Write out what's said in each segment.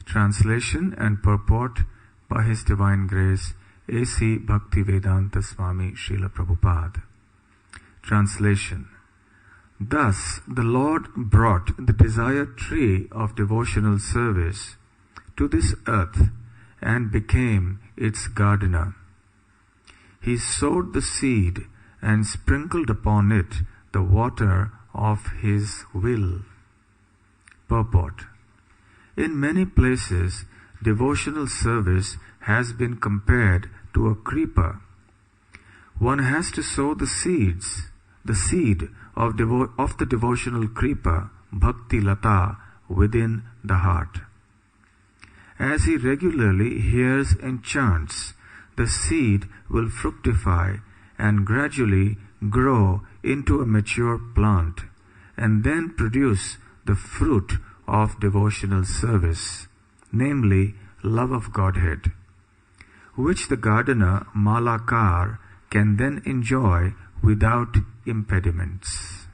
Translation and purport by His Divine Grace A.C. Bhakti Rasamrita Swami Srila Prabhupada. Translation. Thus the Lord brought the desired tree of devotional service to this earth and became its gardener. He sowed the seed and sprinkled upon it the water of His will. Purport. In many places, devotional service has been compared to a creeper. One has to sow the seed of the devotional creeper, Bhakti Lata, within the heart. As he regularly hears and chants, the seed will fructify and gradually grow into a mature plant, and then produce the fruit of devotional service, namely love of Godhead, which the gardener Malakar can then enjoy without impediments.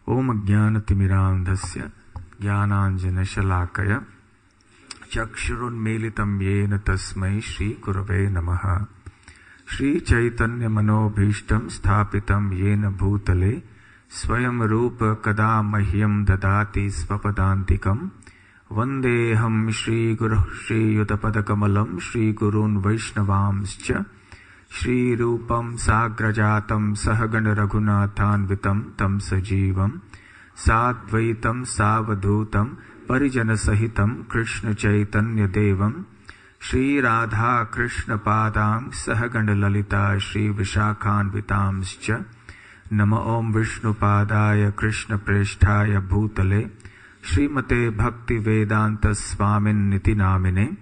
Om Jnanatimirandhasya Jnananjana Shalakaya Chakshurun Melitam Yena Tasmai Shri Gurave Namaha Shri Chaitanya Manobhishtam Sthapitam Yena Bhutale Swayam Rupa Kada Mahyam Dadati Svapadantikam Vandeham Shri Guru Shri Yudapadakamalam Shri Gurun Vaishnavamscha Shri Rupam Sagrajatam Sahagana Raghunathanvitam Tam Sajivam Sadvaitam Savadhutam Parijana Sahitam Krishna Chaitanya Devam Shri Radha Krishna Padang Sahagana Lalita Shri Vishakhanvitamscha Nama Om Vishnu Padaya Krishna Presthaya Bhutale Srimate Bhakti Vedanta Swamin Niti Namine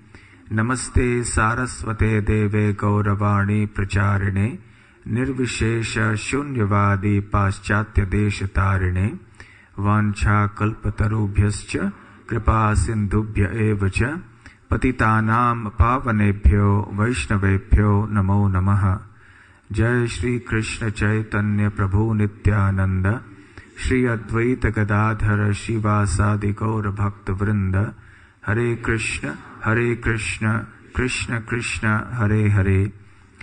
Namaste Saraswate Deve Gauravani Pracharine Nirvishesha Shunyavadi Paschatya Deshatarine Vancha Kalpatarubhyascha Kripa Sindhubhya Evacha Patitanam Pavanebhyo Vaishnavebhyo Namo Namaha. Jai Shri Krishna Chaitanya Prabhu Nityananda Shri Advaita Gadadhara Shiva Sadi Gaura Bhakta Vrinda Hare Krishna Krishna Krishna Hare Hare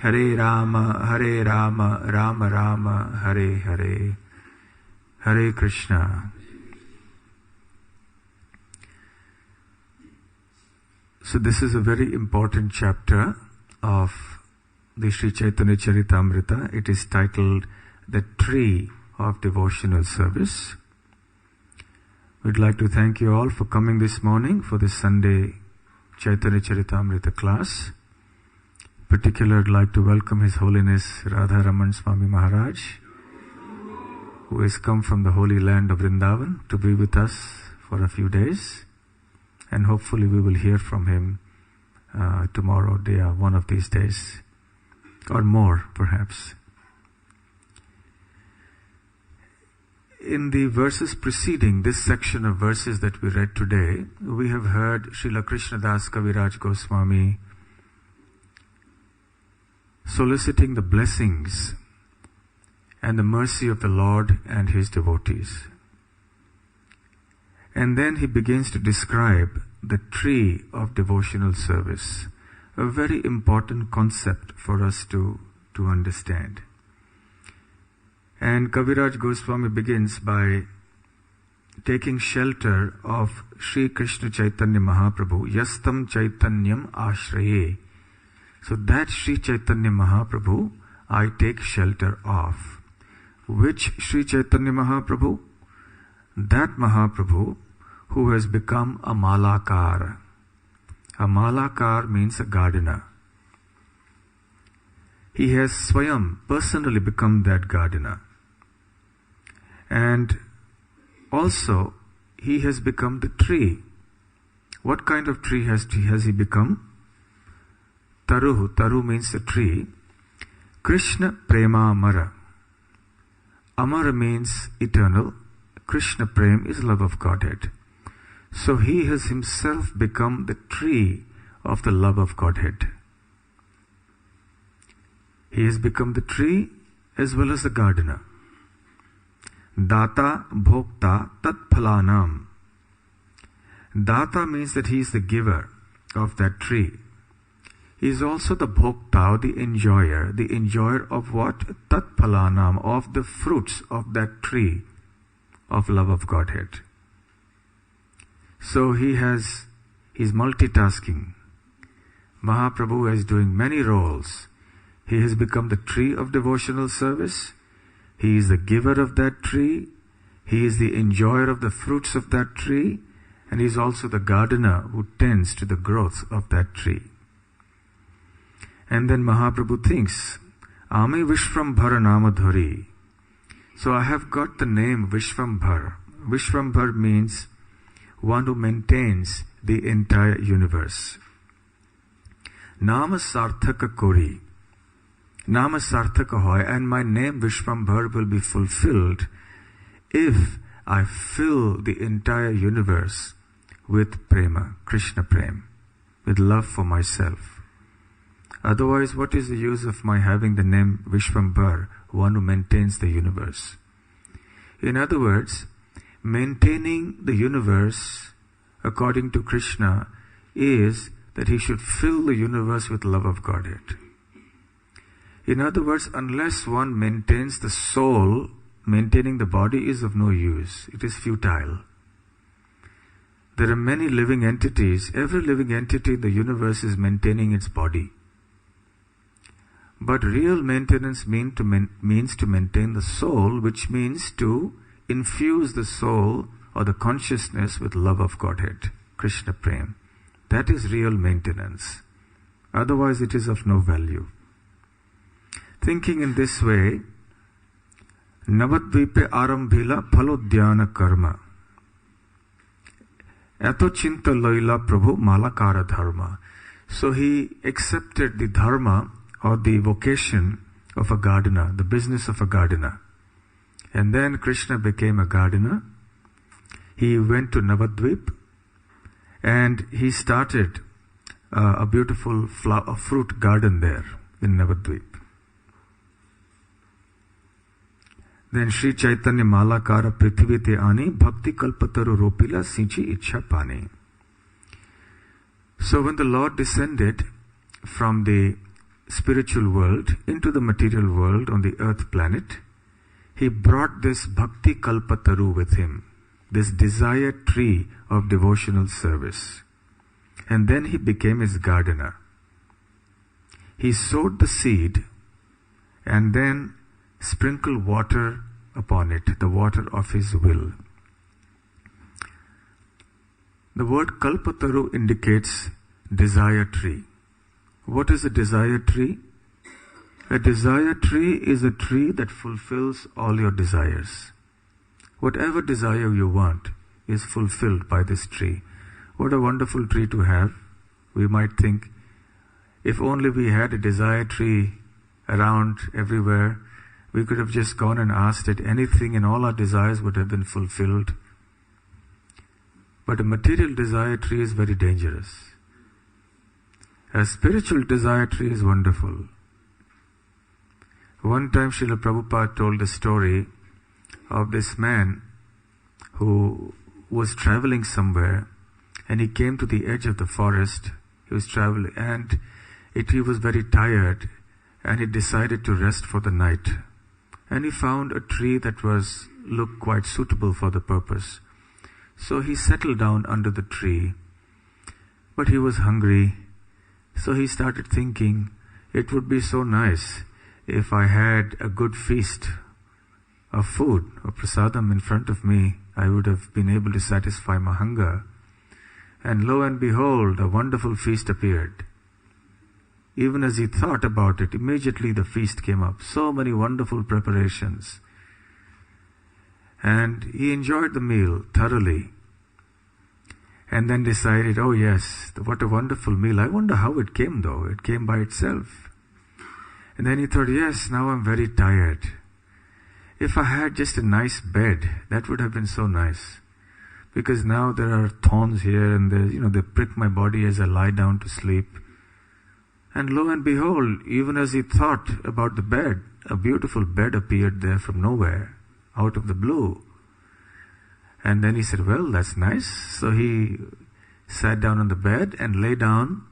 Hare Rama Rama Rama Hare Hare. Hare Krishna. So this is a very important chapter of the Sri Chaitanya Charitamrita. It is titled The Tree of Devotional Service. We'd like to thank you all for coming this morning for this Sunday Chaitanya Charitamrita class. Particularly, I'd like to welcome His Holiness Radha Raman Swami Maharaj, who has come from the holy land of Vrindavan to be with us for a few days. And hopefully we will hear from him tomorrow, one of these days, or more perhaps. In the verses preceding this section of verses that we read today, we have heard Srila Krishnadas Kaviraj Goswami soliciting the blessings and the mercy of the Lord and His devotees. And then he begins to describe the tree of devotional service, a very important concept for us to understand. And Kaviraj Goswami begins by taking shelter of Sri Krishna Chaitanya Mahaprabhu, Yastam Chaitanyam Ashraye. So that Sri Chaitanya Mahaprabhu I take shelter of. Which Sri Chaitanya Mahaprabhu? That Mahaprabhu who has become a Malakar. A Malakar means a gardener. He has Swayam personally become that gardener. And also he has become the tree. What kind of tree has he become? Taruhu. Taru means the tree. Krishna Prema Amara. Amara means eternal. Krishna Prem is love of Godhead. So he has himself become the tree of the love of Godhead. He has become the tree as well as the gardener. Data Bhokta Tat Phalanam. Data means that he is the giver of that tree. He is also the bhokta, the enjoyer of what? Tat phalanam, of the fruits of that tree of love of Godhead. So he's multitasking. Mahaprabhu is doing many roles. He has become the tree of devotional service. He is the giver of that tree. He is the enjoyer of the fruits of that tree. And he is also the gardener who tends to the growth of that tree. And then Mahaprabhu thinks, Ami Vishvambhara Namadhari. So I have got the name Vishvambhar. Vishvambhar means one who maintains the entire universe. Nama Sarthaka Kori. Nama Sarthaka hoy, and my name Vishvambhar will be fulfilled if I fill the entire universe with prema, Krishna prem, with love for myself. Otherwise, what is the use of my having the name Vishvambhar, one who maintains the universe? In other words, maintaining the universe according to Krishna is that he should fill the universe with love of Godhead. In other words, unless one maintains the soul, maintaining the body is of no use. It is futile. There are many living entities. Every living entity in the universe is maintaining its body. But real maintenance means to maintain the soul, which means to infuse the soul or the consciousness with love of Godhead, Krishna Prem. That is real maintenance. Otherwise it is of no value. Thinking in this way, Navadvipe arambhila phalodhyana karma. Ato chinta loila prabhu malakara dharma. So he accepted the dharma or the vocation of a gardener, the business of a gardener. And then Krishna became a gardener. He went to Navadvip and he started a beautiful fruit garden there in Navadvip. Then Sri Chaitanya Malakara Prithivite Ani Bhakti Kalpataru Ropila Sinchi Ichha Pani. So when the Lord descended from the spiritual world into the material world on the earth planet, he brought this Bhakti Kalpataru with him, this desire tree of devotional service. And then he became his gardener. He sowed the seed and then sprinkled water upon it, the water of his will. The word Kalpataru indicates desire tree. What is a desire tree? A desire tree is a tree that fulfills all your desires. Whatever desire you want is fulfilled by this tree. What a wonderful tree to have. We might think, if only we had a desire tree around everywhere, we could have just gone and asked it anything and all our desires would have been fulfilled. But a material desire tree is very dangerous. A spiritual desire tree is wonderful. One time Srila Prabhupada told a story of this man who was traveling somewhere and he came to the edge of the forest. He was traveling and he was very tired and he decided to rest for the night. And he found a tree that looked quite suitable for the purpose. So he settled down under the tree. But he was hungry. So he started thinking, it would be so nice if I had a good feast of food or prasadam in front of me. I would have been able to satisfy my hunger. And lo and behold, a wonderful feast appeared. Even as he thought about it, immediately the feast came up. So many wonderful preparations. And he enjoyed the meal thoroughly. And then decided, oh yes, what a wonderful meal. I wonder how it came though. It came by itself. And then he thought, yes, now I'm very tired. If I had just a nice bed, that would have been so nice. Because now there are thorns here and they prick my body as I lie down to sleep. And lo and behold, even as he thought about the bed, a beautiful bed appeared there from nowhere, out of the blue. And then he said, well, that's nice. So he sat down on the bed and lay down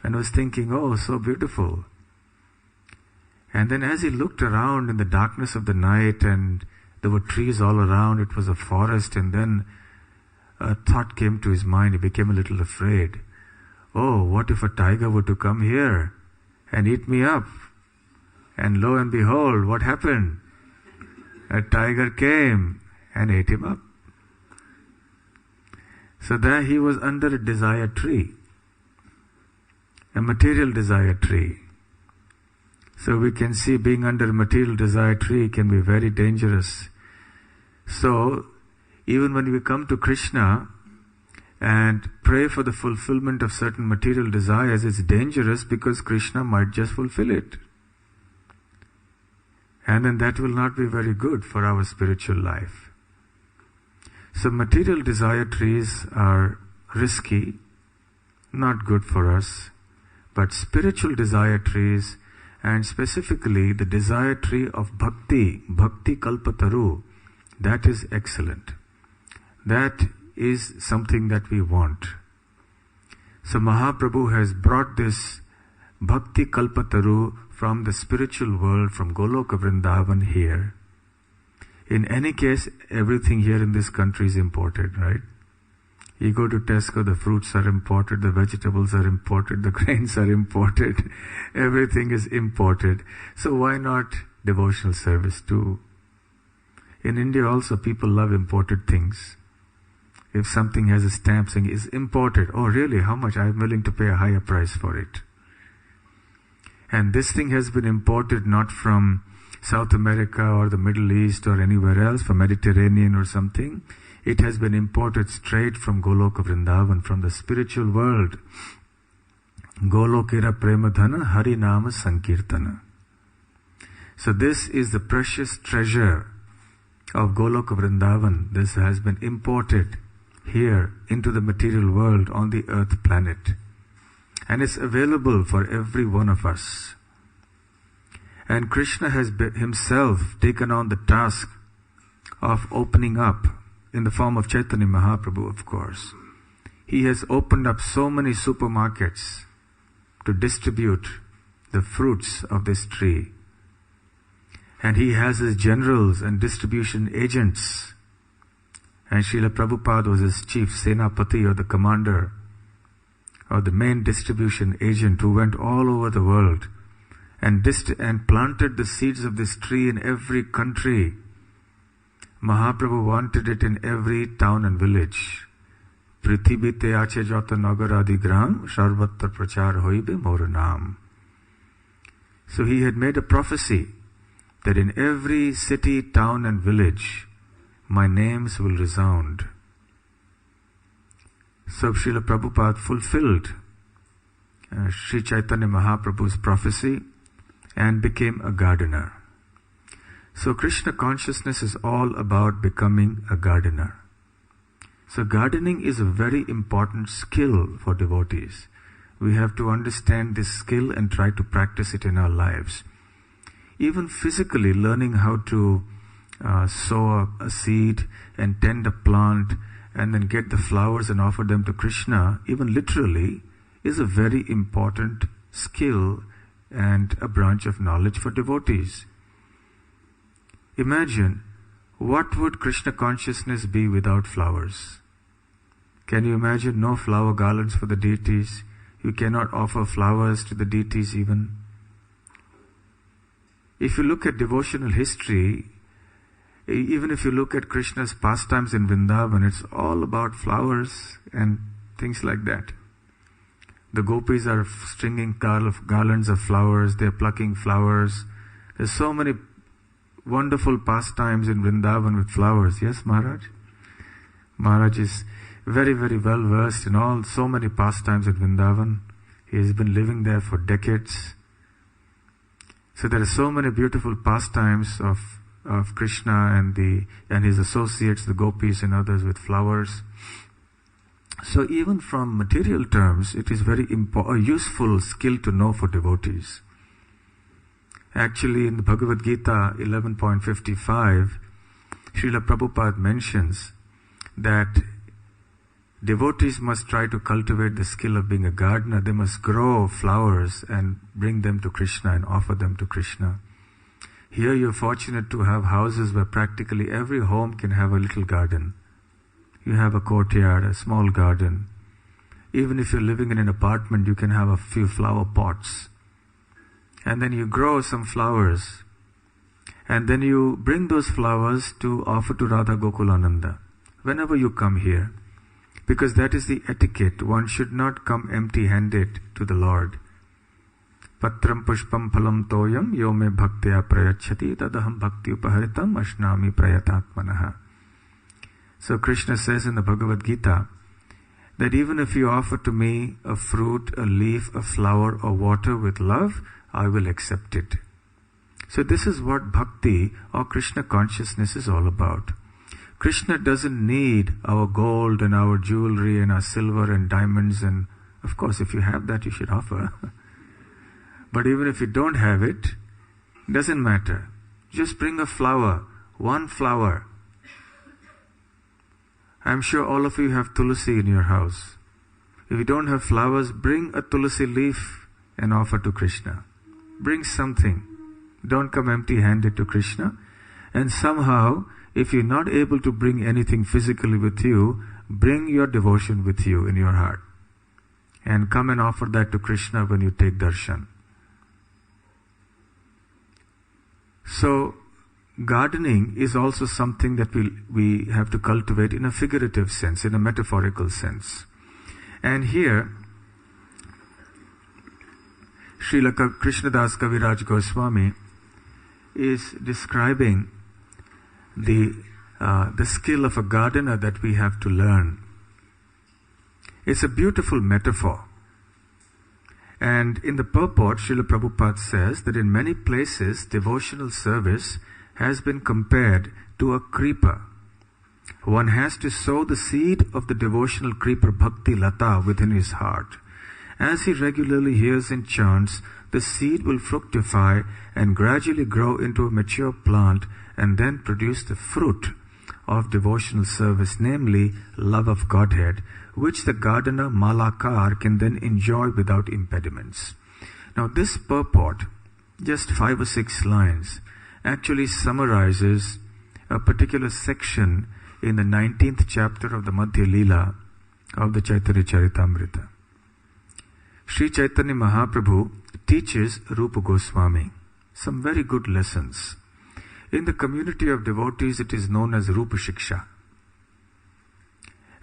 and was thinking, oh, so beautiful. And then as he looked around in the darkness of the night, and there were trees all around, it was a forest, and then a thought came to his mind. He became a little afraid. Oh, what if a tiger were to come here and eat me up? And lo and behold, what happened? A tiger came and ate him up. So there he was under a desire tree, a material desire tree. So we can see being under a material desire tree can be very dangerous. So even when we come to Krishna and pray for the fulfillment of certain material desires, it's dangerous because Krishna might just fulfill it. And then that will not be very good for our spiritual life. So material desire trees are risky, not good for us. But spiritual desire trees, and specifically the desire tree of bhakti, bhakti kalpataru, that is excellent. That is something that we want. So Mahaprabhu has brought this bhakti kalpataru from the spiritual world, from Goloka Vrindavan here. In any case, everything here in this country is imported, right? You go to Tesco, the fruits are imported, the vegetables are imported, the grains are imported, everything is imported. So why not devotional service too? In India also people love imported things. If something has a stamp saying is imported, oh really, how much? I'm willing to pay a higher price for it. And this thing has been imported not from South America or the Middle East or anywhere else, from Mediterranean or something. It has been imported straight from Goloka Vrindavan, from the spiritual world. Golokira Premadhana Hari Nama Sankirtana. So this is the precious treasure of Goloka Vrindavan. This has been imported here into the material world on the earth planet. And it's available for every one of us. And Krishna has himself taken on the task of opening up, in the form of Chaitanya Mahaprabhu, of course. He has opened up so many supermarkets to distribute the fruits of this tree. And he has his generals and distribution agents. And Srila Prabhupada was his chief Senapati, or the commander, or the main distribution agent, who went all over the world and planted the seeds of this tree in every country. Mahaprabhu wanted it in every town and village. Prithibite ache jata nagaradi gram, sharvatra prachar hoibe mor naam. So he had made a prophecy that in every city, town and village, my names will resound. So Srila Prabhupada fulfilled Sri Chaitanya Mahaprabhu's prophecy and became a gardener. So Krishna consciousness is all about becoming a gardener. So gardening is a very important skill for devotees. We have to understand this skill and try to practice it in our lives. Even physically, learning how to sow a seed and tend a plant and then get the flowers and offer them to Krishna, even literally, is a very important skill and a branch of knowledge for devotees. Imagine, what would Krishna consciousness be without flowers? Can you imagine? No flower garlands for the deities. You cannot offer flowers to the deities even. If you look at devotional history, even if you look at Krishna's pastimes in Vrindavan, it's all about flowers and things like that. The gopis are stringing garlands of flowers, they're plucking flowers. There's so many wonderful pastimes in Vrindavan with flowers. Yes, Maharaj? Maharaj is very, very well versed in so many pastimes in Vrindavan. He has been living there for decades. So there are so many beautiful pastimes of Krishna and his associates, the gopis and others, with flowers. So even from material terms, it is very a useful skill to know for devotees. Actually, in the Bhagavad Gita 11.55, Srila Prabhupada mentions that devotees must try to cultivate the skill of being a gardener. They must grow flowers and bring them to Krishna and offer them to Krishna. Here you're fortunate to have houses where practically every home can have a little garden. You have a courtyard, a small garden. Even if you're living in an apartment, you can have a few flower pots. And then you grow some flowers. And then you bring those flowers to offer to Radha Gokulananda whenever you come here. Because that is the etiquette. One should not come empty-handed to the Lord. Patram pushpam phalam toyam yo me bhaktya prayachati tadaham bhakti upaharitam ashnami prayatatmanaha. So Krishna says in the Bhagavad Gita that even if you offer to me a fruit, a leaf, a flower or water with love, I will accept it. So this is what bhakti or Krishna consciousness is all about. Krishna doesn't need our gold and our jewelry and our silver and diamonds, and of course if you have that you should offer. But even if you don't have it, doesn't matter. Just bring a flower, one flower. I'm sure all of you have tulsi in your house. If you don't have flowers, bring a tulsi leaf and offer to Krishna. Bring something. Don't come empty-handed to Krishna. And somehow, if you're not able to bring anything physically with you, bring your devotion with you in your heart. And come and offer that to Krishna when you take darshan. So, gardening is also something that we have to cultivate in a figurative sense, in a metaphorical sense. And here, Srila Krishnadas Kaviraj Goswami is describing the skill of a gardener that we have to learn. It's a beautiful metaphor. And in the purport, Srila Prabhupada says that in many places, devotional service has been compared to a creeper. One has to sow the seed of the devotional creeper Bhakti Lata within his heart. As he regularly hears and chants, the seed will fructify and gradually grow into a mature plant and then produce the fruit of devotional service, namely love of Godhead, which the gardener Malakar can then enjoy without impediments. Now this purport, just 5 or 6 lines, actually summarizes a particular section in the 19th chapter of the Madhya Lila of the Chaitanya Charitamrita. Sri Chaitanya Mahaprabhu teaches Rupa Goswami some very good lessons. In the community of devotees, it is known as Rupa Shiksha.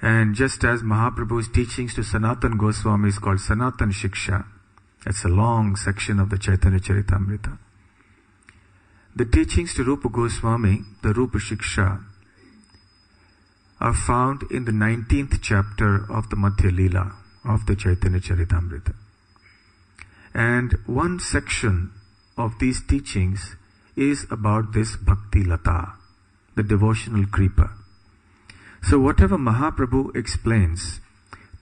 And just as Mahaprabhu's teachings to Sanatan Goswami is called Sanatan Shiksha, that's a long section of the Chaitanya Charitamrita. The teachings to Rupa Goswami, the Rupa Shiksha, are found in the 19th chapter of the Madhya Lila of the Chaitanya Charitamrita. And one section of these teachings is about this Bhakti Lata, the devotional creeper. So whatever Mahaprabhu explains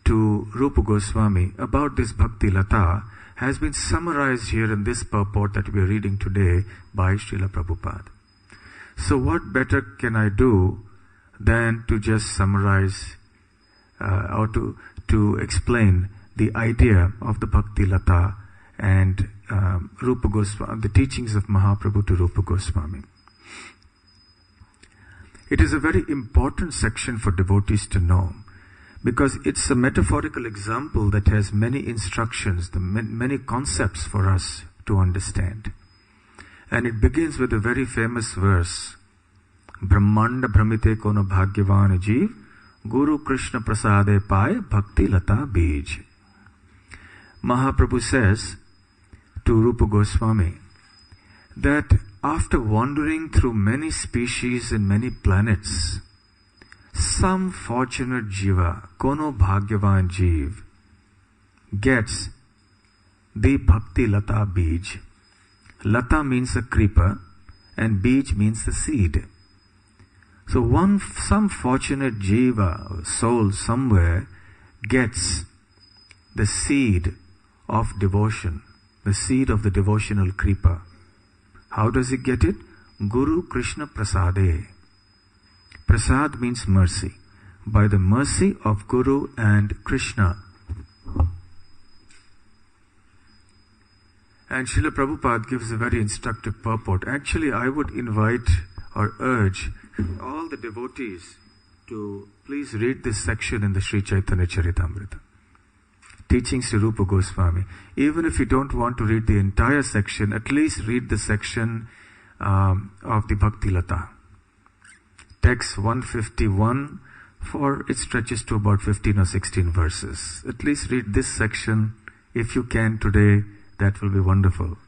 to Rupa Goswami about this Bhakti Lata has been summarized here in this purport that we are reading today by Srila Prabhupada. So what better can I do than to just summarize or to explain the idea of the Bhakti Lata and Rupa Goswami, the teachings of Mahaprabhu to Rupa Goswami. It is a very important section for devotees to know, because it's a metaphorical example that has many instructions, many concepts for us to understand. And it begins with a very famous verse, Brahmanda Brahmite Kono Bhagyavan Jeev, Guru Krishna Prasade Pai Bhakti Lata Bij. Mahaprabhu says to Rupa Goswami that after wandering through many species and many planets, some fortunate jiva, Kono Bhagyavan Jeev, gets the Bhakti Lata Bij. Lata means a creeper and Bij means the seed. So some fortunate jiva, soul somewhere, gets the seed of devotion, the seed of the devotional creeper. How does he get it? Guru Krishna Prasade. Prasad means mercy. by the mercy of Guru and Krishna. And Srila Prabhupada gives a very instructive purport. Actually, I would invite or urge all the devotees to please read this section in the Sri Chaitanya Charitamrita. Teachings Sri Rupa Goswami. Even if you don't want to read the entire section, at least read the section of the Bhakti Lata. Text 151, for it stretches to about 15 or 16 verses. At least read this section if you can today. That will be wonderful.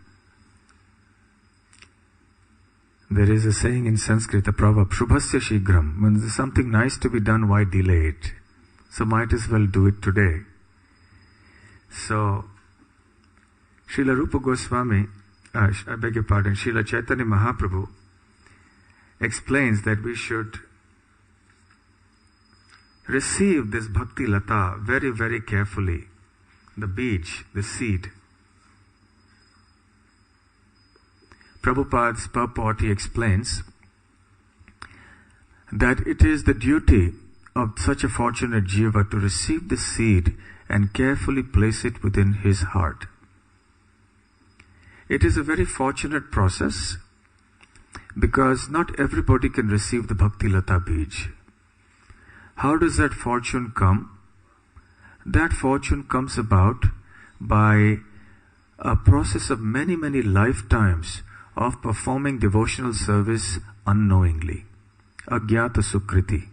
There is a saying in Sanskrit, a proverb, Shubhasya Shigram. When there's something nice to be done, why delay it? So might as well do it today. So, Srila Rupa Goswami, I beg your pardon, Srila Chaitanya Mahaprabhu explains that we should receive this Bhakti Lata very, very carefully. The bij, the seed. Prabhupada's purport, he explains that it is the duty of such a fortunate jiva to receive the seed and carefully place it within his heart. It is a very fortunate process because not everybody can receive the Bhakti Lata bij. How does that fortune come? That fortune comes about by a process of many, many lifetimes of performing devotional service unknowingly. Agyata Sukriti.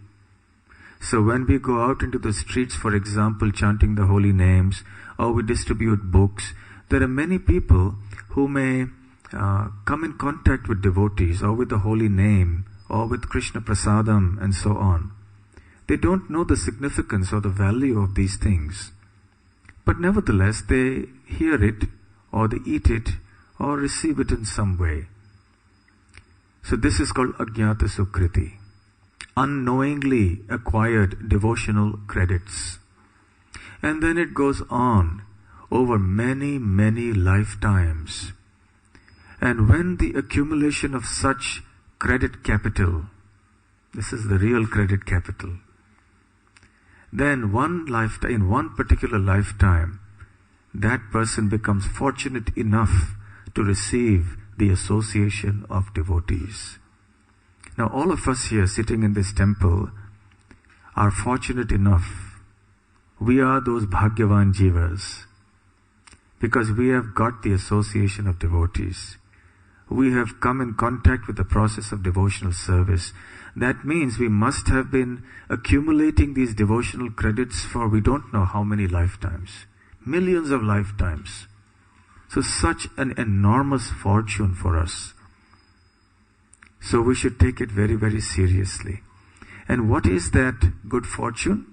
So when we go out into the streets, for example, chanting the holy names, or we distribute books, there are many people who may come in contact with devotees, or with the holy name, or with Krishna Prasadam, and so on. They don't know the significance or the value of these things. But nevertheless, they hear it, or they eat it, or receive it in some way. So this is called Agyata Sukriti. Unknowingly acquired devotional credits. And then it goes on over many, many lifetimes. And when the accumulation of such credit capital, this is the real credit capital, then in one particular lifetime, that person becomes fortunate enough to receive the association of devotees. Now all of us here sitting in this temple are fortunate enough. We are those Bhagyavan Jivas because we have got the association of devotees. We have come in contact with the process of devotional service. That means we must have been accumulating these devotional credits for we don't know how many lifetimes. Millions of lifetimes. So such an enormous fortune for us. So we should take it very, very seriously. And what is that good fortune?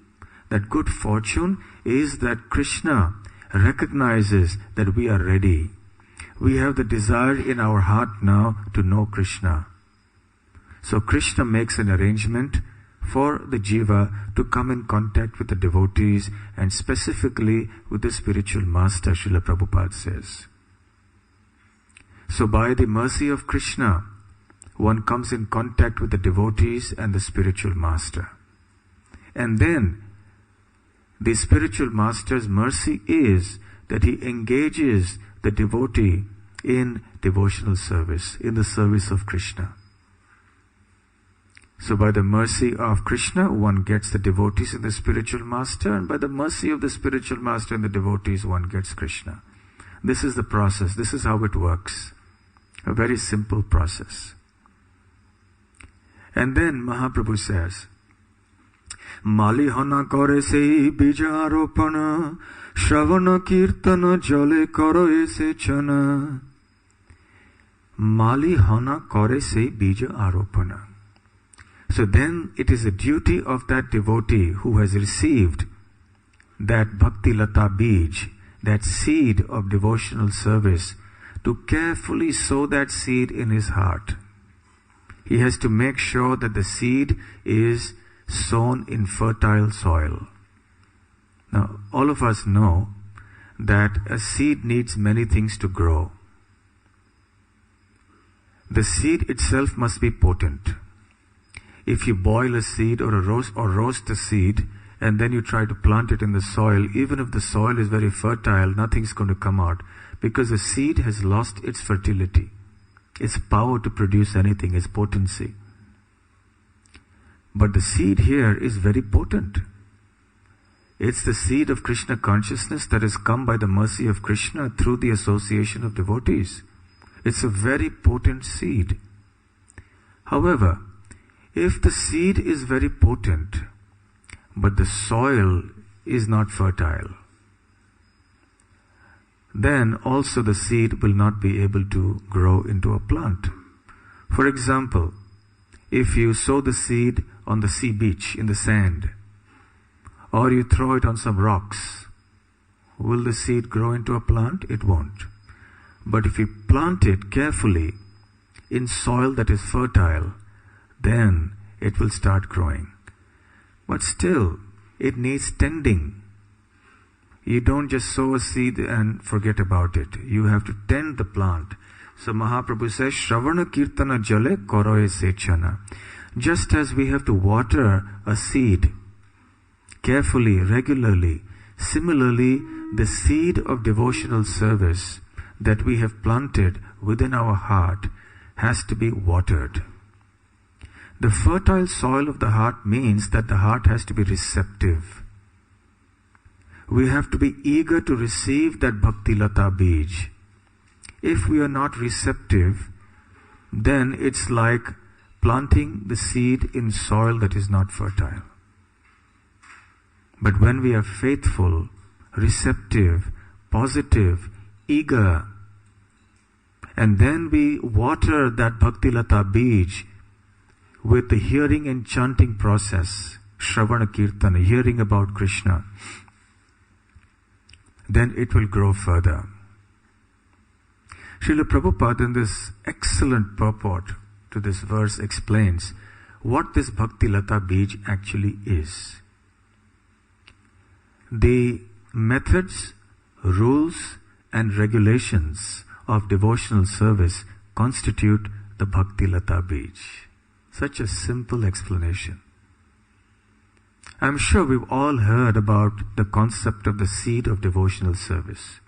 That good fortune is that Krishna recognizes that we are ready. We have the desire in our heart now to know Krishna. So Krishna makes an arrangement for the jiva to come in contact with the devotees and specifically with the spiritual master, Srila Prabhupada says. So by the mercy of Krishna, one comes in contact with the devotees and the spiritual master. And then the spiritual master's mercy is that he engages the devotee in devotional service, in the service of Krishna. So by the mercy of Krishna, one gets the devotees and the spiritual master, and by the mercy of the spiritual master and the devotees, one gets Krishna. This is the process. This is how it works. A very simple process. And then Mahaprabhu says, Mali hana kore sei bija aropana, Shravana kirtana jale karo ese chana. Mali hana kore sei bija aropana. So then it is a duty of that devotee who has received that Bhakti Lata bij, that seed of devotional service, to carefully sow that seed in his heart. He has to make sure that the seed is sown in fertile soil. Now, all of us know that a seed needs many things to grow. The seed itself must be potent. if you boil a seed or roast a seed, and then you try to plant it in the soil, even if the soil is very fertile, nothing's going to come out, because the seed has lost its fertility, its power to produce anything, its potency. But the seed here is very potent. It's the seed of Krishna consciousness that has come by the mercy of Krishna through the association of devotees. It's a very potent seed. However, if the seed is very potent, but the soil is not fertile, then also the seed will not be able to grow into a plant. For example, if you sow the seed on the sea beach in the sand, or you throw it on some rocks, will the seed grow into a plant? It won't. But if you plant it carefully in soil that is fertile, then it will start growing. But still, it needs tending. You don't just sow a seed and forget about it. You have to tend the plant. So Mahaprabhu says, Shravana Kirtana Jale Koroe Sechana. Just as we have to water a seed carefully, regularly, similarly, the seed of devotional service that we have planted within our heart has to be watered. The fertile soil of the heart means that the heart has to be receptive. We have to be eager to receive that Bhakti Lata Bij. If we are not receptive, then it's like planting the seed in soil that is not fertile. But when we are faithful, receptive, positive, eager, and then we water that Bhakti Lata Bij with the hearing and chanting process, Shravana Kirtana, hearing about Krishna, then it will grow further. Srila Prabhupada in this excellent purport to this verse explains what this Bhakti Lata Bij actually is. The methods, rules and regulations of devotional service constitute the Bhakti Lata Bij. Such a simple explanation. I'm sure we've all heard about the concept of the seed of devotional service.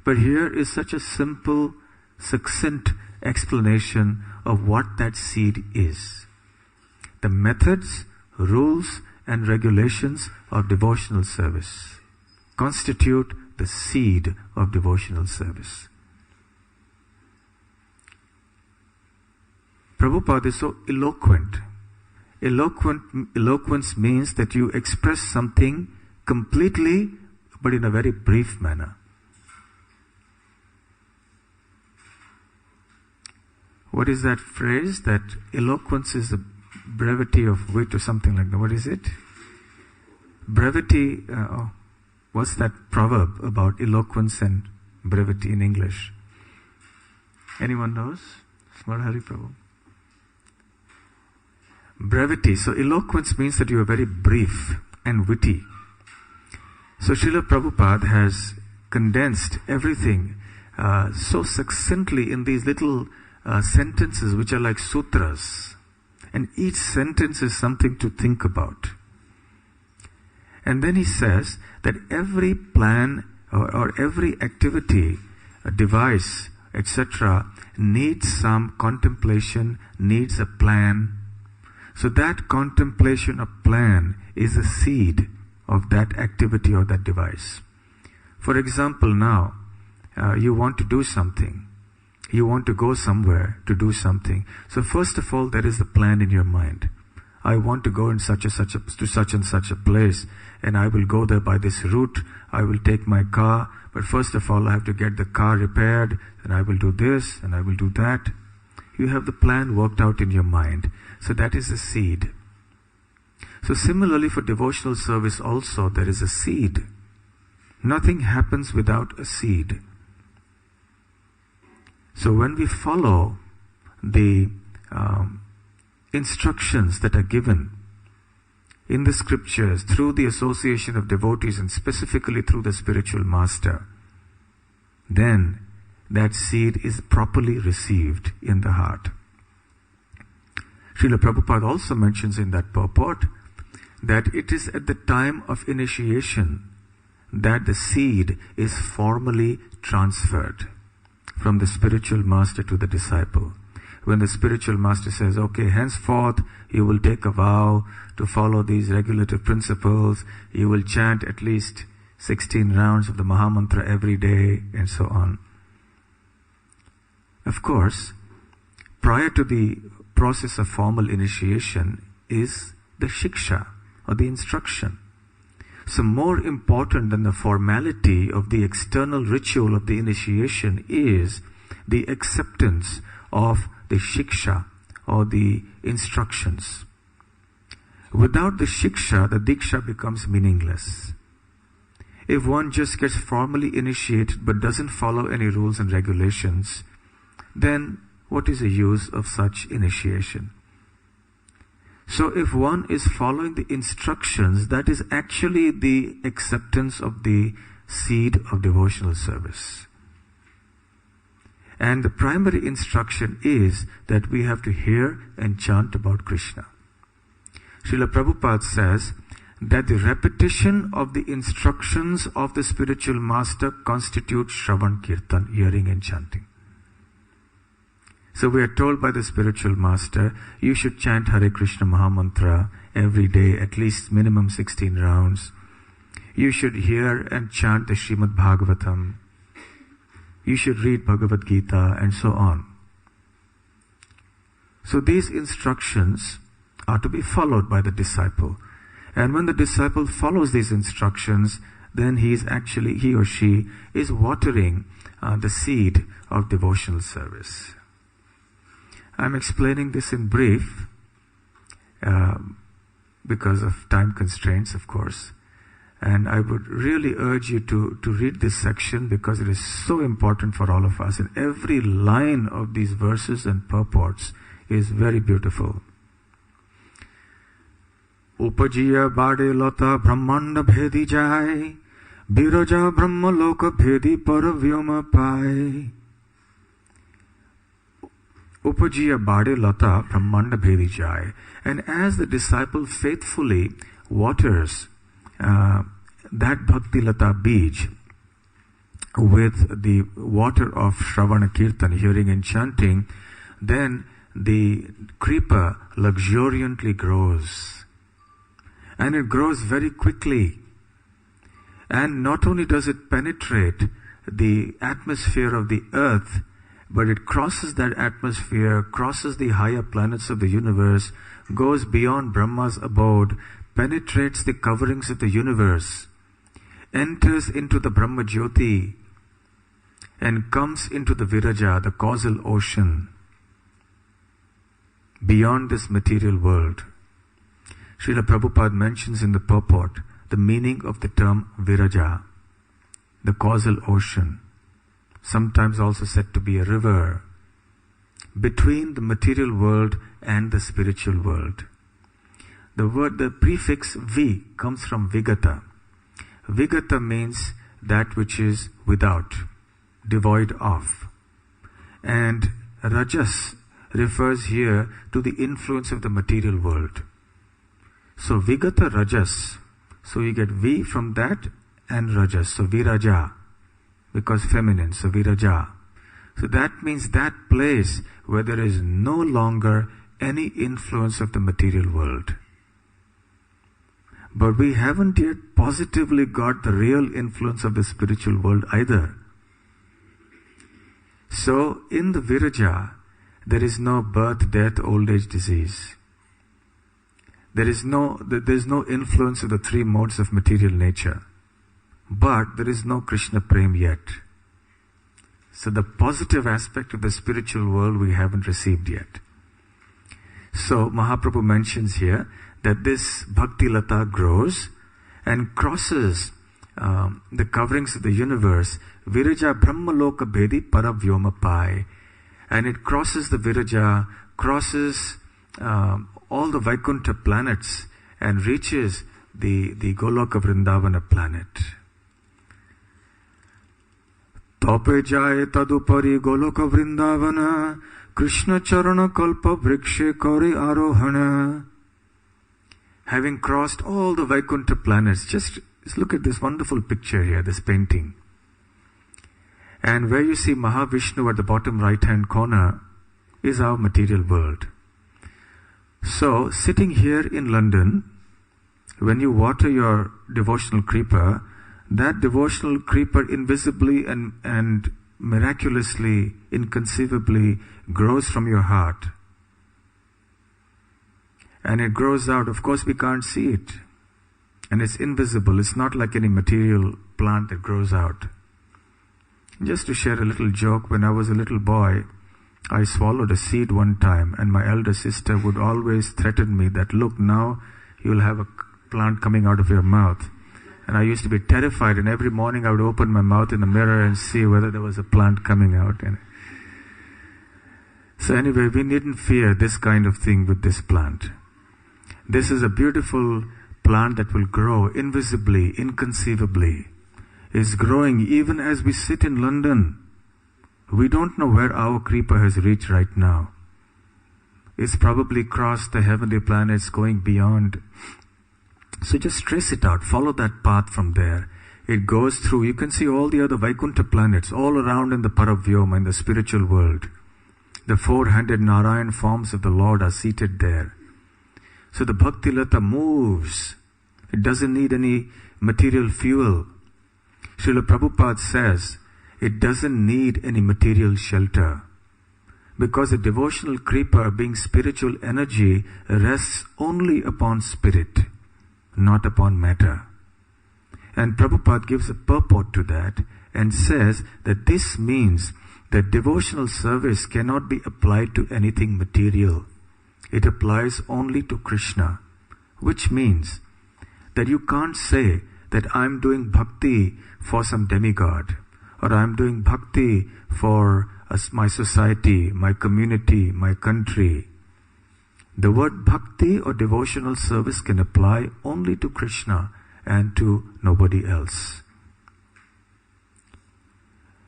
But here is such a simple, succinct explanation of what that seed is. The methods, rules, and regulations of devotional service constitute the seed of devotional service. Prabhupada is so eloquent. Eloquence means that you express something completely, but in a very brief manner. What is that phrase? That eloquence is the brevity of wit or something like that. What is it? Brevity, what's that proverb about eloquence and brevity in English? Anyone knows? Smart Hari Prabhu. Brevity. So eloquence means that you are very brief and witty. So Srila Prabhupada has condensed everything so succinctly in these little sentences which are like sutras. And each sentence is something to think about. And then he says that every plan or every activity, a device, etc., needs some contemplation, needs a plan. So that contemplation of plan is a seed of that activity or that device. For example, now, you want to do something. You want to go somewhere to do something. So first of all, there is a plan in your mind. I want to go in to such and such a place, and I will go there by this route. I will take my car, but first of all, I have to get the car repaired, and I will do this, and I will do that. You have the plan worked out in your mind. So that is a seed. So similarly for devotional service also, there is a seed. Nothing happens without a seed. So when we follow the instructions that are given in the scriptures through the association of devotees and specifically through the spiritual master, then that seed is properly received in the heart. Srila Prabhupada also mentions in that purport that it is at the time of initiation that the seed is formally transferred from the spiritual master to the disciple. When the spiritual master says, okay, henceforth you will take a vow to follow these regulative principles, you will chant at least 16 rounds of the Mahamantra every day, and so on. Of course, prior to the process of formal initiation is the shiksha, or the instruction. So more important than the formality of the external ritual of the initiation is the acceptance of the shiksha, or the instructions. Without the shiksha, the diksha becomes meaningless. If one just gets formally initiated but doesn't follow any rules and regulations, then what is the use of such initiation? So if one is following the instructions, that is actually the acceptance of the seed of devotional service. And the primary instruction is that we have to hear and chant about Krishna. Srila Prabhupada says that the repetition of the instructions of the spiritual master constitutes Shravan Kirtan, hearing and chanting. So we are told by the spiritual master, you should chant Hare Krishna Mahamantra every day, at least minimum 16 rounds. You should hear and chant the Srimad Bhagavatam. You should read Bhagavad Gita, and so on. So these instructions are to be followed by the disciple. And when the disciple follows these instructions, then he or she is watering the seed of devotional service. I'm explaining this in brief because of time constraints, of course. And I would really urge you to read this section because it is so important for all of us. And every line of these verses and purports is very beautiful. Upajiya bade lata brahmanda bhedi jai, biraja brahma loka bhedi paravyoma pai. Upajiya bade lata brahmanda bhedi jai. And as the disciple faithfully waters that Bhakti Lata Bij with the water of Shravana Kirtan, hearing and chanting, then the creeper luxuriantly grows. And it grows very quickly. And not only does it penetrate the atmosphere of the earth, but it crosses that atmosphere, crosses the higher planets of the universe, goes beyond Brahma's abode, penetrates the coverings of the universe, enters into the Brahma Jyoti, and comes into the Viraja, the causal ocean, beyond this material world. Srila Prabhupada mentions in the purport the meaning of the term Viraja, the causal ocean, sometimes also said to be a river, between the material world and the spiritual world. The prefix Vi comes from Vigata. Vigata means that which is without, devoid of. And Rajas refers here to the influence of the material world. So Vigata Rajas, so you get Vi from that and Rajas, so Viraja, because feminine, so Viraja. So that means that place where there is no longer any influence of the material world. But we haven't yet positively got the real influence of the spiritual world either. So in the Viraja, there is no birth, death, old age, disease. There is no influence of the three modes of material nature. But there is no Krishna Prem yet. So the positive aspect of the spiritual world we haven't received yet. So Mahaprabhu mentions here that this Bhakti Lata grows and crosses the coverings of the universe, Viraja Brahmaloka Bhedi Paravyoma Pai. And it crosses the Viraja, crosses all the Vaikuntha planets and reaches the Goloka Vrindavana planet. Tope jaye tadupari Goloka Vrindavana Krishna Charana Kalpa Vrikshe Kore Arohana. Having crossed all the Vaikuntha planets, just look at this wonderful picture here, this painting. And where you see Mahavishnu at the bottom right-hand corner is our material world. So, sitting here in London, when you water your devotional creeper, that devotional creeper invisibly and miraculously, inconceivably grows from your heart. And it grows out. Of course, we can't see it. And it's invisible. It's not like any material plant that grows out. Just to share a little joke, when I was a little boy, I swallowed a seed one time, and my elder sister would always threaten me that, look, now you'll have a plant coming out of your mouth. And I used to be terrified, and every morning I would open my mouth in the mirror and see whether there was a plant coming out. So anyway, we needn't fear this kind of thing with this plant. This is a beautiful plant that will grow invisibly, inconceivably. It's growing even as we sit in London. We don't know where our creeper has reached right now. It's probably crossed the heavenly planets, going beyond. So just trace it out, follow that path from there. It goes through, you can see all the other Vaikuntha planets all around in the Paravyoma, in the spiritual world. The 400 Narayan forms of the Lord are seated there. So the Bhakti Lata moves. It doesn't need any material fuel. Srila Prabhupada says, it doesn't need any material shelter. Because a devotional creeper, being spiritual energy, rests only upon spirit, not upon matter. And Prabhupada gives a purport to that and says that this means that devotional service cannot be applied to anything material. It applies only to Krishna, which means that you can't say that I'm doing bhakti for some demigod, or I'm doing bhakti for my society, my community, my country. The word bhakti or devotional service can apply only to Krishna and to nobody else.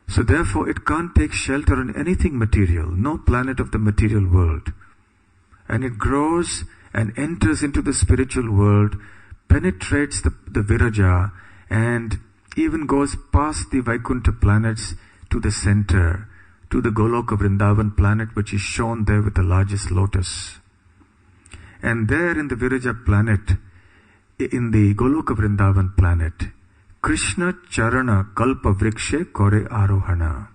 So therefore it can't take shelter in anything material, no planet of the material world. And it grows and enters into the spiritual world, penetrates the Viraja, and even goes past the Vaikuntha planets to the center, to the Goloka Vrindavan planet, which is shown there with the largest lotus. And there in the Viraja planet, in the Goloka Vrindavan planet, Krishna Charana Kalpa Vrikshe Kore Arohana.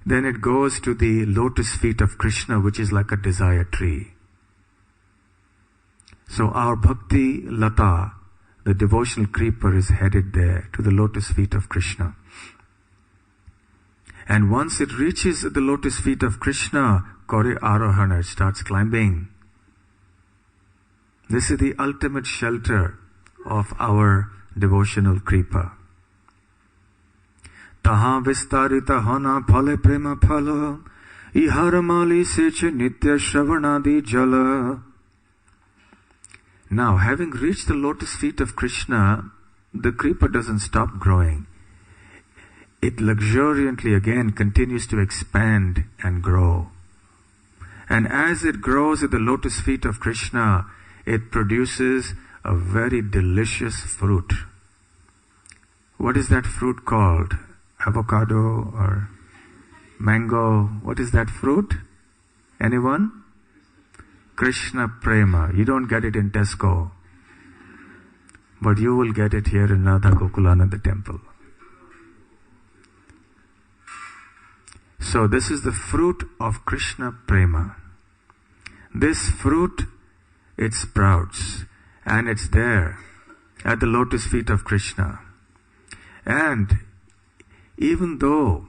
Then it goes to the lotus feet of Krishna, which is like a desire tree. So our Bhakti Lata, the devotional creeper, is headed there to the lotus feet of Krishna. And once it reaches the lotus feet of Krishna, Kore Arohana, it starts climbing. This is the ultimate shelter of our devotional creeper. Taha vistarita hana phale prema phala, iharamali seche nitya shravanadi jala. Now, having reached the lotus feet of Krishna, the creeper doesn't stop growing. It luxuriantly again continues to expand and grow. And as it grows at the lotus feet of Krishna, it produces a very delicious fruit. What is that fruit called? Avocado or mango? What is that fruit? Anyone? Krishna Prema. You don't get it in Tesco, but you will get it here in Radha Gokulananda temple. So this is the fruit of Krishna Prema. This fruit, it sprouts, and it's there at the lotus feet of Krishna. And even though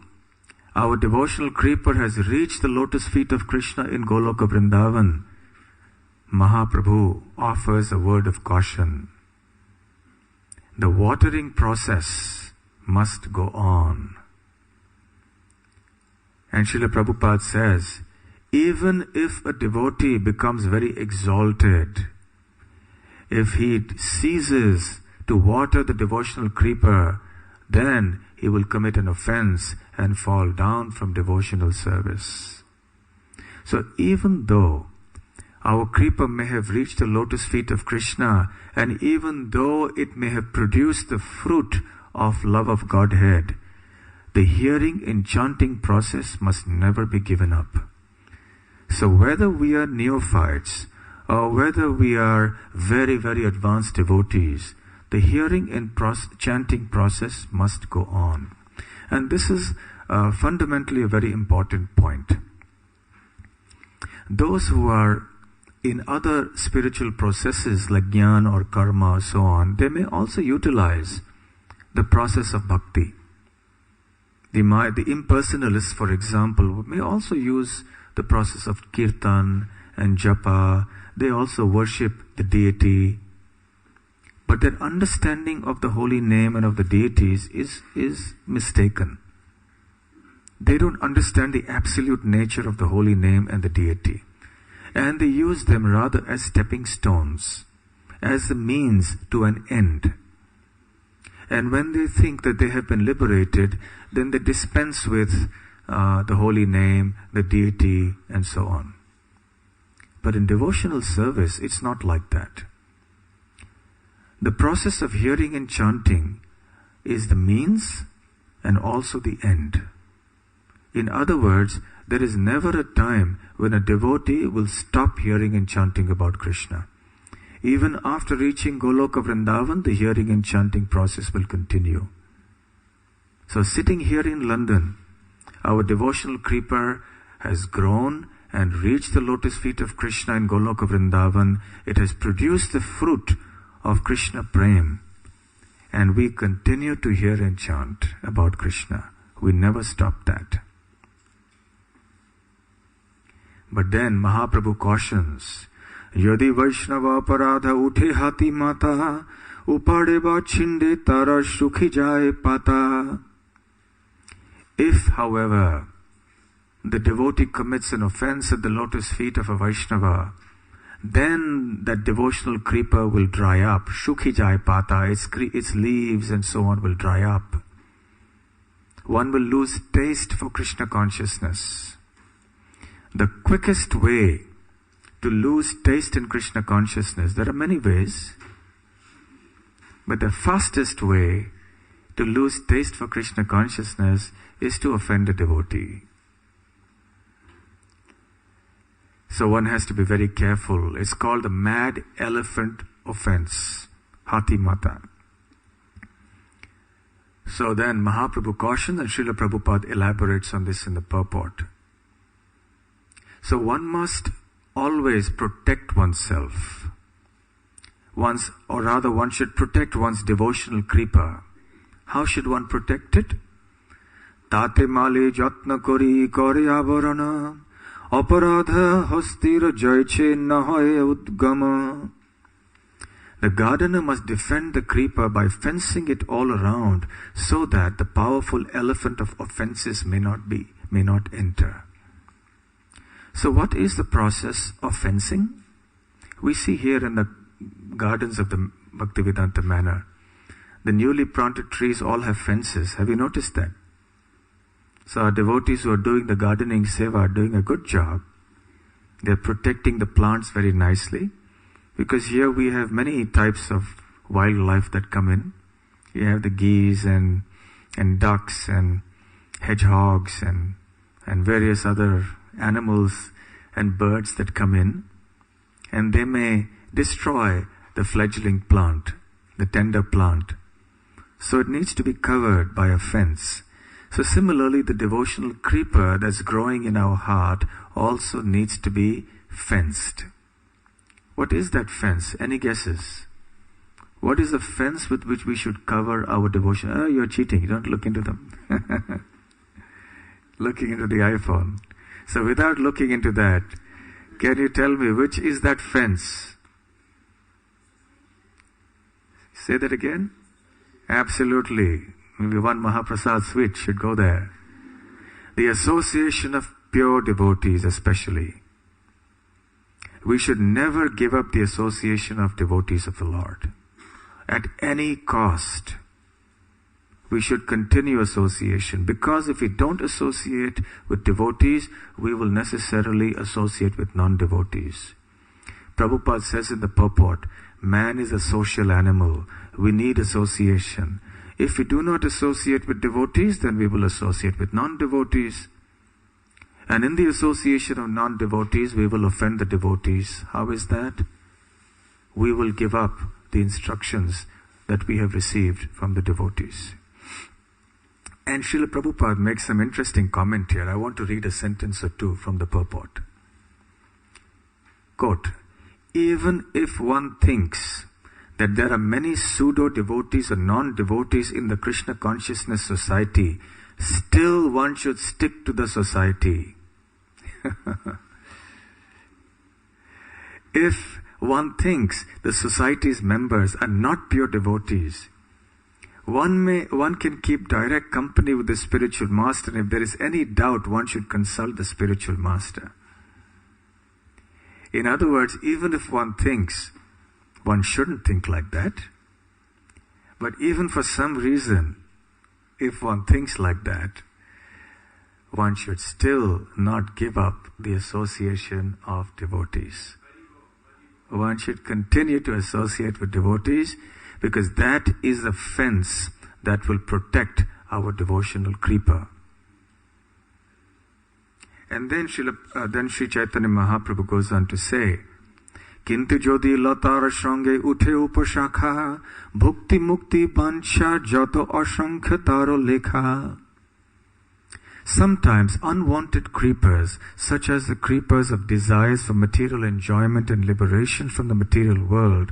our devotional creeper has reached the lotus feet of Krishna in Goloka Vrindavan, Mahaprabhu offers a word of caution. The watering process must go on. And Srila Prabhupada says, even if a devotee becomes very exalted, if he ceases to water the devotional creeper, then he will commit an offense and fall down from devotional service. So even though our creeper may have reached the lotus feet of Krishna, and even though it may have produced the fruit of love of Godhead, the hearing and chanting process must never be given up. So whether we are neophytes or whether we are very, very advanced devotees, the hearing and chanting process must go on. And this is fundamentally a very important point. Those who are in other spiritual processes like jnana or karma or so on, they may also utilize the process of bhakti. The impersonalists, for example, may also use the process of kirtan and japa. They also worship the deity. But their understanding of the holy name and of the deities is mistaken. They don't understand the absolute nature of the holy name and the deity. And they use them rather as stepping stones, as a means to an end. And when they think that they have been liberated, then they dispense with the holy name, the deity, and so on. But in devotional service, it's not like that. The process of hearing and chanting is the means and also the end. In other words, there is never a time when a devotee will stop hearing and chanting about Krishna. Even after reaching Goloka Vrindavan, the hearing and chanting process will continue. So sitting here in London, our devotional creeper has grown and reached the lotus feet of Krishna in Goloka Vrindavan. It has produced the fruit of Krishna Prem. And we continue to hear and chant about Krishna. We never stop that. But then Mahaprabhu cautions, Yadi Vaishnava Paradha Uthe Hati Mata Upadeva Chinde Tara Shukhi Jai Pata. If, however, the devotee commits an offense at the lotus feet of a Vaishnava, then that devotional creeper will dry up. Shukhi Jai Pata, its leaves and so on will dry up. One will lose taste for Krishna consciousness. The quickest way to lose taste in Krishna consciousness, there are many ways, but the fastest way to lose taste for Krishna consciousness is to offend a devotee. So one has to be very careful. It's called the mad elephant offense, Hati Mata. So then Mahaprabhu cautions and Srila Prabhupada elaborates on this in the purport. So one must always protect oneself. One should protect one's devotional creeper. How should one protect it? Tate male jatna kori kore avarana aparadha hastira jaiche nahoye udgama. The gardener must defend the creeper by fencing it all around so that the powerful elephant of offenses may not enter. So what is the process of fencing? We see here in the gardens of the Bhaktivedanta Manor, the newly planted trees all have fences. Have you noticed that? So our devotees who are doing the gardening seva are doing a good job. They're protecting the plants very nicely, because here we have many types of wildlife that come in. You have the geese and ducks and hedgehogs and various other animals and birds that come in, and they may destroy the fledgling plant, the tender plant. So it needs to be covered by a fence. So similarly, the devotional creeper that's growing in our heart also needs to be fenced. What is that fence? Any guesses? What is the fence with which we should cover our devotion? Oh, you're cheating. You don't look into them. Looking into the iPhone. So without looking into that, can you tell me which is that fence? Say that again? Absolutely. Maybe one Mahaprasad switch should go there. The association of pure devotees especially. We should never give up the association of devotees of the Lord. At any cost. we should continue association, because if we don't associate with devotees, we will necessarily associate with non-devotees. Prabhupada says in the purport, man is a social animal. We need association. If we do not associate with devotees, then we will associate with non-devotees. And in the association of non-devotees, we will offend the devotees. How is that? We will give up the instructions that we have received from the devotees. And Srila Prabhupada makes some interesting comment here. I want to read a sentence or two from the purport. Quote, even if one thinks that there are many pseudo-devotees or non-devotees in the Krishna consciousness society, still one should stick to the society. If one thinks the society's members are not pure devotees, one can keep direct company with the spiritual master, and if there is any doubt, one should consult the spiritual master. In other words, even if one thinks, one shouldn't think like that, but even for some reason, if one thinks like that, one should still not give up the association of devotees. One should continue to associate with devotees, because that is a fence that will protect our devotional creeper. And then Sri Chaitanya Mahaprabhu goes on to say, Kintu jodi latar shange uthe upashakha, bhukti mukti pancha jato ashankha taro lekha. Sometimes unwanted creepers, such as the creepers of desires for material enjoyment and liberation from the material world,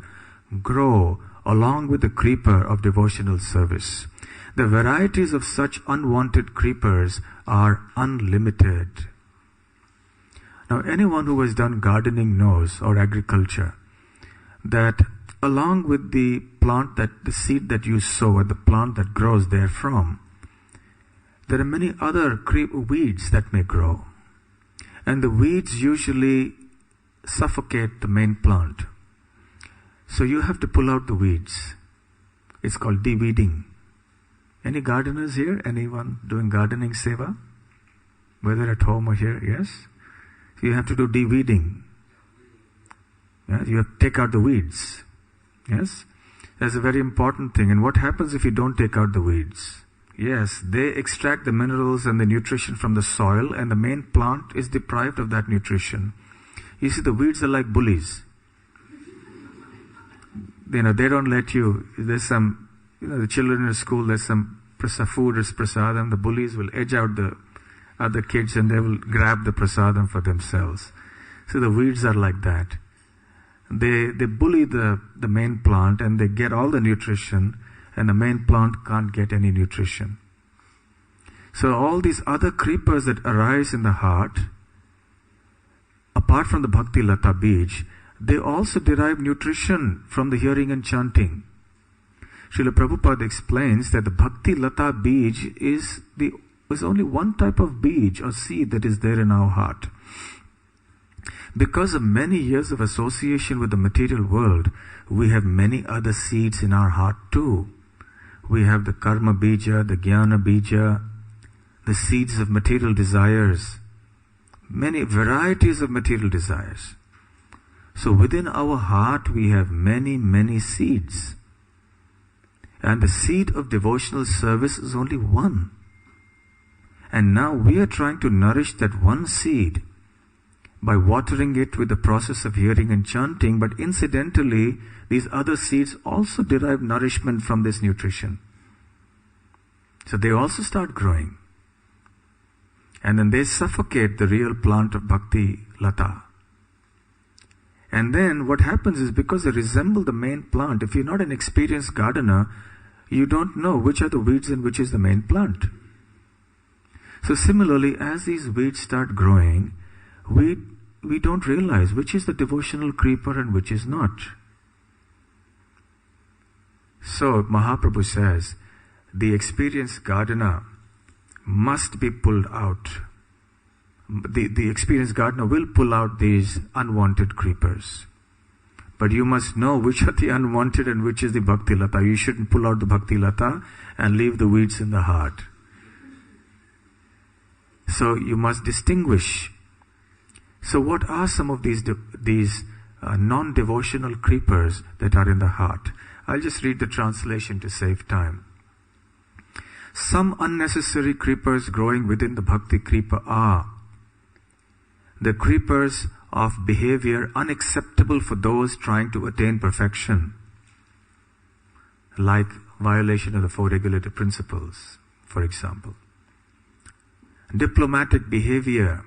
grow along with the creeper of devotional service. The varieties of such unwanted creepers are unlimited. Now, anyone who has done gardening knows, or agriculture, that along with the plant, the seed that you sow, or the plant that grows therefrom, there are many other weeds that may grow. And the weeds usually suffocate the main plant. So you have to pull out the weeds. It's called de-weeding. Any gardeners here? Anyone doing gardening seva? Whether at home or here? Yes? So you have to do de-weeding. Yes? You have to take out the weeds. Yes? That's a very important thing. And what happens if you don't take out the weeds? Yes, they extract the minerals and the nutrition from the soil, and the main plant is deprived of that nutrition. You see, the weeds are like bullies. They don't let you. There's some, the children in school, there's some food is prasadam. The bullies will edge out the other kids and they will grab the prasadam for themselves. So the weeds are like that. They bully the main plant and they get all the nutrition, and the main plant can't get any nutrition. So all these other creepers that arise in the heart, apart from the Bhakti Lata Bij, they also derive nutrition from the hearing and chanting. Srila Prabhupada explains that the Bhakti Lata Bij is only one type of bij or seed that is there in our heart. Because of many years of association with the material world, we have many other seeds in our heart too. We have the karma bija, the jnana bija, the seeds of material desires, many varieties of material desires. So within our heart we have many, many seeds. And the seed of devotional service is only one. And now we are trying to nourish that one seed by watering it with the process of hearing and chanting, but incidentally, these other seeds also derive nourishment from this nutrition. So they also start growing. And then they suffocate the real plant of Bhakti Lata. And then what happens is, because they resemble the main plant, if you're not an experienced gardener, you don't know which are the weeds and which is the main plant. So similarly, as these weeds start growing, we don't realize which is the devotional creeper and which is not. So Mahaprabhu says, the experienced gardener must be pulled out. The experienced gardener will pull out these unwanted creepers. But you must know which are the unwanted and which is the Bhakti Lata. You shouldn't pull out the Bhakti Lata and leave the weeds in the heart. So you must distinguish. So what are some of these non-devotional creepers that are in the heart? I'll just read the translation to save time. Some unnecessary creepers growing within the Bhakti creeper are the creepers of behavior unacceptable for those trying to attain perfection, like violation of the 4 regulative principles, for example. Diplomatic behavior,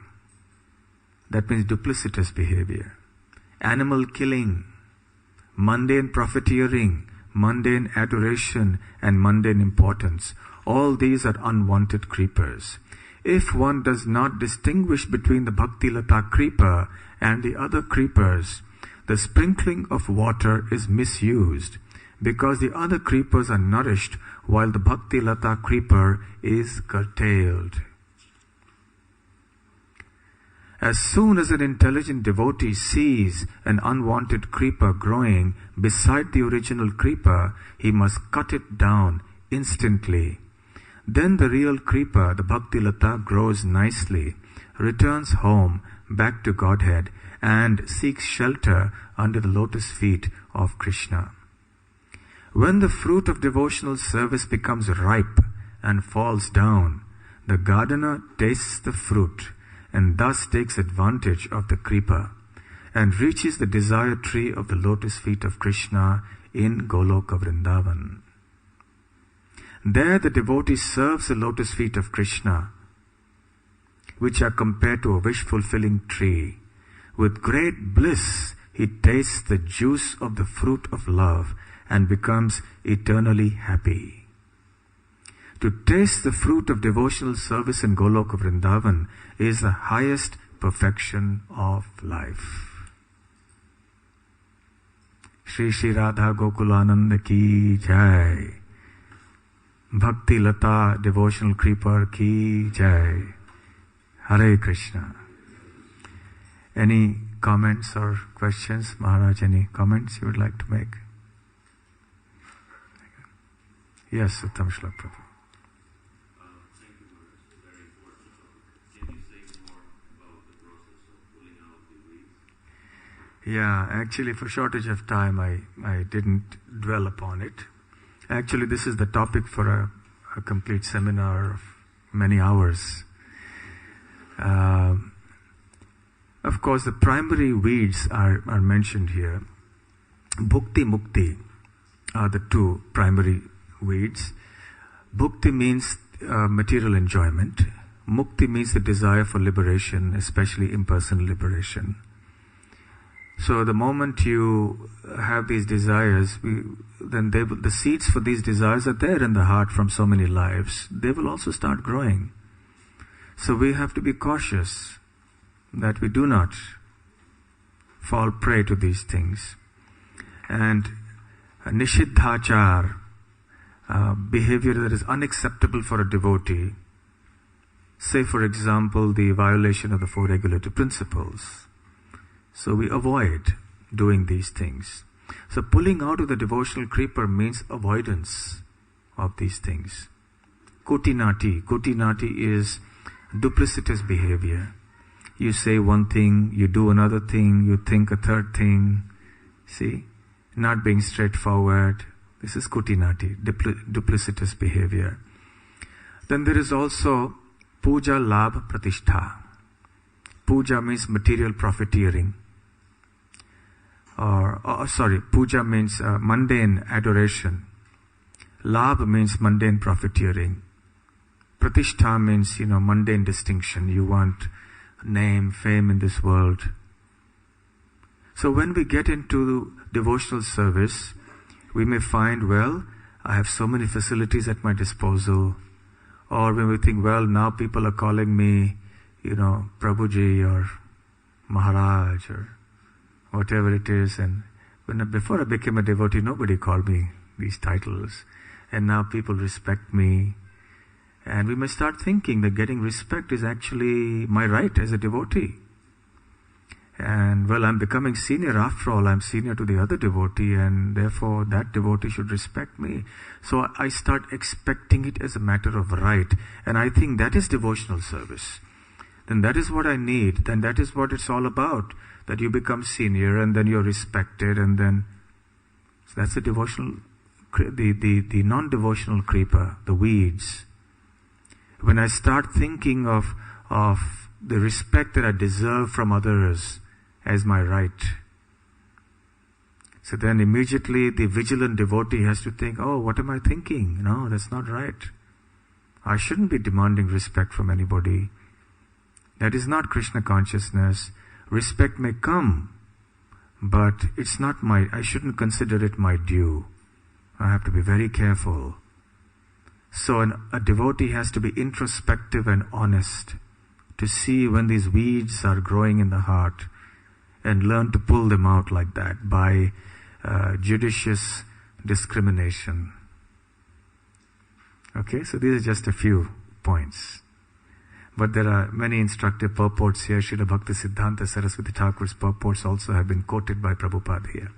that means duplicitous behavior. Animal killing, mundane profiteering, mundane adoration, and mundane importance. All these are unwanted creepers. If one does not distinguish between the Bhakti Lata creeper and the other creepers, the sprinkling of water is misused because the other creepers are nourished while the Bhakti Lata creeper is curtailed. As soon as an intelligent devotee sees an unwanted creeper growing beside the original creeper, he must cut it down instantly. Then the real creeper, the Bhakti Lata, grows nicely, returns home, back to Godhead, and seeks shelter under the lotus feet of Krishna. When the fruit of devotional service becomes ripe and falls down, the gardener tastes the fruit and thus takes advantage of the creeper and reaches the desired tree of the lotus feet of Krishna in Goloka Vrindavan. There the devotee serves the lotus feet of Krishna, which are compared to a wish-fulfilling tree. With great bliss, he tastes the juice of the fruit of love and becomes eternally happy. To taste the fruit of devotional service in Goloka Vrindavan is the highest perfection of life. Shri Shri Radha Gokulananda ki jai. Bhakti Lata devotional creeper ki jai. Hare Krishna. Any comments or questions? Maharaj, any comments you would like to make? Yes, Uttam Shlok Prabhu. Thank you, Maharaj. It's very important. Can you say more about the process of pulling out the weeds? Yeah, actually for shortage of time I didn't dwell upon it. Actually this is the topic for a complete seminar of many hours. Of course the primary weeds are mentioned here. Bhukti, Mukti are the two primary weeds. Bhukti means material enjoyment. Mukti means the desire for liberation, especially impersonal liberation. So the moment you have these desires, then the seeds for these desires are there in the heart from so many lives. They will also start growing. So we have to be cautious that we do not fall prey to these things. And nishiddhachar, behavior that is unacceptable for a devotee, say for example the violation of the 4 regulative principles. So we avoid doing these things. So pulling out of the devotional creeper means avoidance of these things. Kutinati. Kutinati is duplicitous behavior. You say one thing, you do another thing, you think a third thing. See? Not being straightforward. This is kutinati, duplicitous behavior. Then there is also puja, labh, pratishtha. Puja means material profiteering. Puja means mundane adoration. Labh means mundane profiteering. Pratishtha means, mundane distinction. You want name, fame in this world. So when we get into devotional service, we may find, well, I have so many facilities at my disposal. Or when we think, well, now people are calling me, Prabhuji or Maharaj or whatever it is. And before I became a devotee, nobody called me these titles. And now people respect me. And we may start thinking that getting respect is actually my right as a devotee. And well, I'm becoming senior. After all, I'm senior to the other devotee, and therefore that devotee should respect me. So I start expecting it as a matter of right. And I think that is devotional service. Then that is what I need. Then that is what it's all about. That you become senior and then you're respected, and then so that's the devotional, the non-devotional creeper, the weeds. When I start thinking of the respect that I deserve from others as my right, so then immediately the vigilant devotee has to think, oh, what am I thinking? No, that's not right. I shouldn't be demanding respect from anybody. That is not Krishna consciousness. Respect may come, but it's not I shouldn't consider it my due. I have to be very careful. So a devotee has to be introspective and honest to see when these weeds are growing in the heart and learn to pull them out like that by judicious discrimination. Okay, so these are just a few points. But there are many instructive purports here. Srila Bhakti Siddhanta Saraswati Thakur's purports also have been quoted by Prabhupada here.